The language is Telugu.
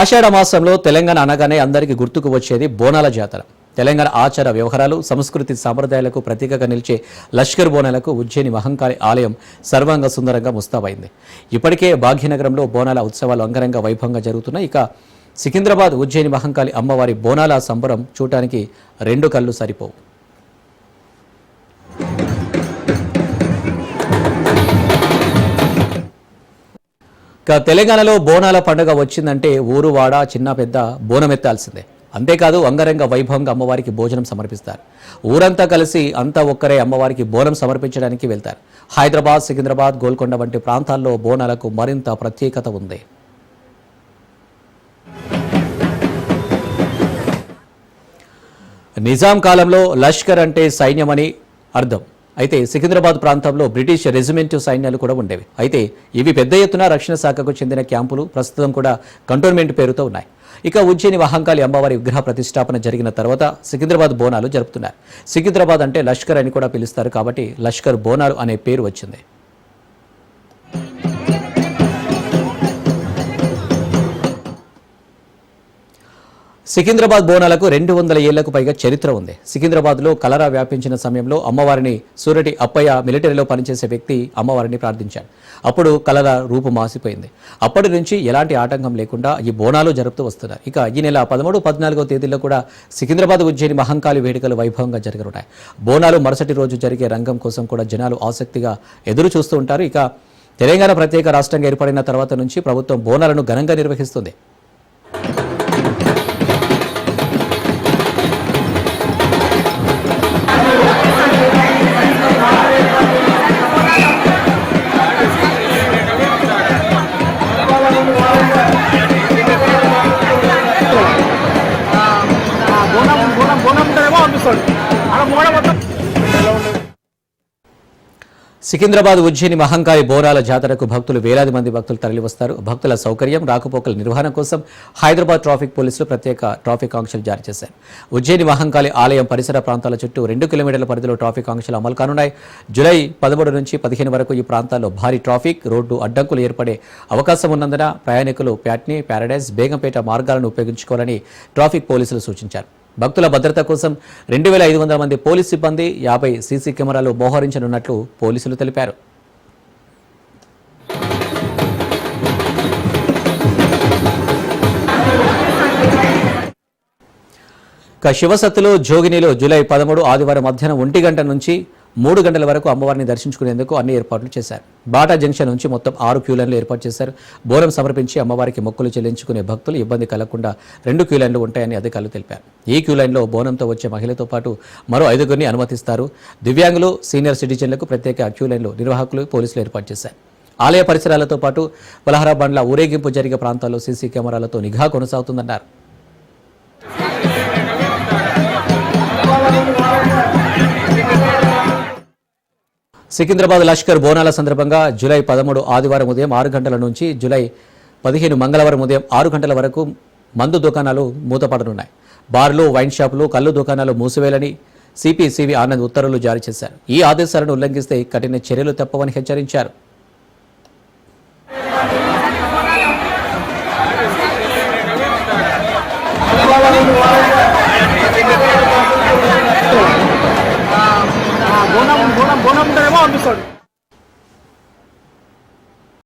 ఆషాఢ మాసంలో తెలంగాణ అనగానే అందరికీ గుర్తుకు వచ్చేది బోనాల జాతర. తెలంగాణ ఆచార వ్యవహారాలు, సంస్కృతి సాంప్రదాయాలకు ప్రతీకగా నిలిచే లష్కర్ బోనాలకు ఉజ్జయిని మహంకాళి ఆలయం సర్వాంగ సుందరంగా ముస్తాబైంది. ఇప్పటికే భాగ్యనగరంలో బోనాల ఉత్సవాలు అంగరంగ వైభవంగా జరుగుతున్నాయి. ఇక సికింద్రాబాద్ ఉజ్జయిని మహంకాళి అమ్మవారి బోనాల సంబరం చూడటానికి రెండు కళ్ళు సరిపోవు. తెలంగాణలో బోనాల పండుగ వచ్చిందంటే ఊరు వాడ చిన్న పెద్ద బోనమెత్తాల్సిందే. అంతేకాదు అంగరంగ వైభవంగా అమ్మవారికి భోజనం సమర్పిస్తారు. ఊరంతా కలిసి అంతా ఒక్కరే అమ్మవారికి బోనం సమర్పించడానికి వెళ్తారు. హైదరాబాద్, సికింద్రాబాద్, గోల్కొండ వంటి ప్రాంతాల్లో బోనాలకు మరింత ప్రత్యేకత ఉంది. నిజాం కాలంలో లష్కర్ అంటే సైన్యమని అర్థం. అయితే సికింద్రాబాద్ ప్రాంతంలో బ్రిటిష్ రెజిమెంట్ సైన్యాలు కూడా ఉండేవి. అయితే ఇవి పెద్ద ఎత్తున రక్షణ శాఖకు చెందిన క్యాంపులు ప్రస్తుతం కూడా కంటోన్మెంట్ పేరుతో ఉన్నాయి. ఇక ఉజ్జయిని మహంకాళి అమ్మవారి విగ్రహ ప్రతిష్టాపన జరిగిన తర్వాత సికింద్రాబాద్ బోనాలు జరుపుతున్నారు. సికింద్రాబాద్ అంటే లష్కర్ అని కూడా పిలుస్తారు కాబట్టి లష్కర్ బోనాలు అనే పేరు వచ్చింది. సికింద్రాబాద్ బోనాలకు 200 ఏళ్లకు పైగా చరిత్ర ఉంది. సికింద్రాబాద్లో కలరా వ్యాపించిన సమయంలో అమ్మవారిని సూరటి అప్పయ్య మిలిటరీలో పనిచేసే వ్యక్తి అమ్మవారిని ప్రార్థించాడు. అప్పుడు కలరా రూపు మాసిపోయింది. అప్పటి నుంచి ఎలాంటి ఆటంకం లేకుండా ఈ బోనాలు జరుపుతూ వస్తున్నారు. ఇక ఈ నెల 13, 14వ తేదీల్లో కూడా సికింద్రాబాద్ ఉజ్జయిని మహంకాళి వేడుకలు వైభవంగా జరగనున్నాయి. బోనాలు మరుసటి రోజు జరిగే రంగం కోసం కూడా జనాలు ఆసక్తిగా ఎదురు చూస్తూ ఉంటారు. ఇక తెలంగాణ ప్రత్యేక రాష్ట్రంగా ఏర్పడిన తర్వాత నుంచి ప్రభుత్వం బోనాలను ఘనంగా నిర్వహిస్తుంది. సికింద్రాబాద్ ఉజ్జయిని మహంకాళి బోనాల జాతరకు భక్తులు వేలాది మంది భక్తులు తరలివస్తారు. భక్తుల సౌకర్యం, రాకపోకల నిర్వహణ కోసం హైదరాబాద్ ట్రాఫిక్ పోలీసులు ప్రత్యేక ట్రాఫిక్ ఆంక్షలు జారీ చేశారు. ఉజ్జయిని మహంకాళి ఆలయం పరిసర ప్రాంతాల చుట్టూ 2 కిలోమీటర్ల పరిధిలో ట్రాఫిక్ ఆంక్షలు అమలు కానున్నాయి. జూలై 13 నుంచి 15 వరకు ఈ ప్రాంతాల్లో భారీ ట్రాఫిక్, రోడ్డు అడ్డంకులు ఏర్పడే అవకాశం ఉన్నందున ప్రయాణికులు ప్యాట్నీ, ప్యారడైజ్, బేగంపేట మార్గాలను ఉపయోగించుకోవాలని ట్రాఫిక్ పోలీసులు సూచించారు. భక్తుల భద్రత కోసం 2500 మంది పోలీసు సిబ్బంది, 50 సీసీ కెమెరాలు మోహరించనున్నట్లు పోలీసులు తెలిపారు. శివసత్తులో జోగినిలో జూలై 13 ఆదివారం మధ్యాహ్నం 1 గంట నుంచి 3 గంటల వరకు అమ్మవారిని దర్శించుకునేందుకు అన్ని ఏర్పాట్లు చేశారు. బాటా జంక్షన్ నుంచి మొత్తం 6 క్యూ లైన్లు ఏర్పాటు చేశారు. బోనం సమర్పించి అమ్మవారికి మొక్కులు చెల్లించుకునే భక్తులు ఇబ్బంది కలగకుండా 2 క్యూ లైన్లు ఉంటాయని అధికారులు తెలిపారు. ఈ క్యూ లైన్లో బోనంతో వచ్చే మహిళతో పాటు మరో 5గురిని అనుమతిస్తారు. దివ్యాంగులు, సీనియర్ సిటిజన్లకు ప్రత్యేక క్యూ లైన్లు నిర్వాహకులు, పోలీసులు ఏర్పాటు చేశారు. ఆలయ పరిసరాలతో పాటు పలహార బండ్ల ఊరేగింపు జరిగే ప్రాంతాల్లో సీసీ కెమెరాలతో నిఘా కొనసాగుతుందన్నారు. సికింద్రాబాద్ లష్కర్ బోనాల సందర్భంగా జూలై 13 ఆదివారం ఉదయం 6 గంటల నుంచి జూలై 15 మంగళవారం ఉదయం 6 గంటల వరకు మందు దుకాణాలు మూతపడనున్నాయి. బార్లు, వైన్ షాపులు, కళ్ళు దుకాణాలు మూసివేయాలని సిపి సివి ఆనంద్ ఉత్తర్వులు జారీ చేశారు. ఈ ఆదేశాలను ఉల్లంఘిస్తే కఠిన చర్యలు తప్పవని హెచ్చరించారు.